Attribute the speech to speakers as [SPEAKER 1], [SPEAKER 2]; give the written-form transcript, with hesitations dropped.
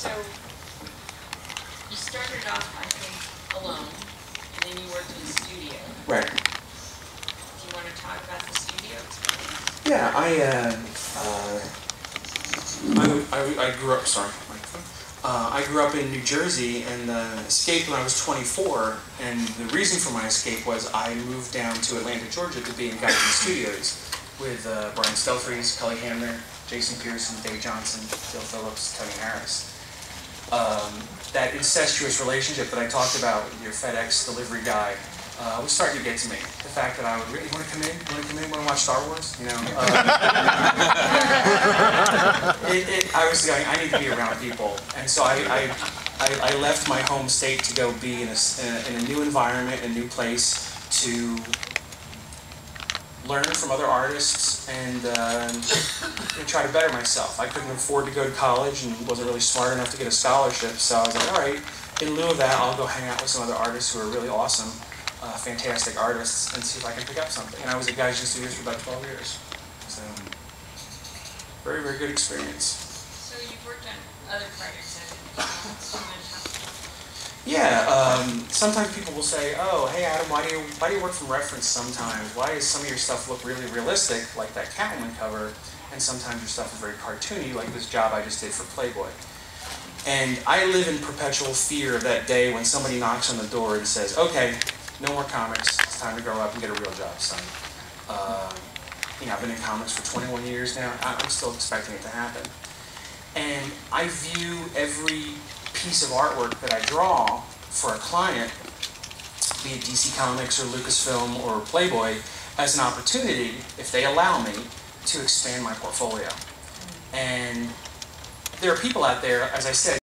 [SPEAKER 1] So, you started off, I think, alone, and then you worked in the studio.
[SPEAKER 2] Right.
[SPEAKER 1] Do you want to talk about the studio experience?
[SPEAKER 2] Yeah, I grew up. Sorry, microphone. I grew up in New Jersey and escaped when I was 24. And the reason for my escape was I moved down to Atlanta, Georgia, to be in Guiding Studios with Brian Stelfreeze, Kelly Hamner, Jason Pearson, Dave Johnson, Bill Phillips, Tony Harris. That incestuous relationship that I talked about with your FedEx delivery guy was starting to get to me. The fact that I would really want to come in, want to watch Star Wars, you know. I was going, I need to be around people, and so I left my home state to go be in a new environment, a new place, to learn from other artists and try to better myself. I couldn't afford to go to college and wasn't really smart enough to get a scholarship, so I was like, all right, in lieu of that, I'll go hang out with some other artists who are really awesome, fantastic artists, and see if I can pick up something. And I was at Guys in Studios for about 12 years. So, very, very good experience.
[SPEAKER 1] So you've worked on other projects,
[SPEAKER 2] Yeah, sometimes people will say, oh, hey Adam, why do you work from reference sometimes? Why does some of your stuff look really realistic, like that Catwoman cover, and sometimes your stuff is very cartoony, like this job I just did for Playboy? And I live in perpetual fear of that day when somebody knocks on the door and says, okay, no more comics, it's time to grow up and get a real job, son. You know, I've been in comics for 21 years now, I'm still expecting it to happen. And I view every piece of artwork that I draw for a client, be it DC Comics or Lucasfilm or Playboy, as an opportunity, if they allow me, to expand my portfolio. And there are people out there, as I said,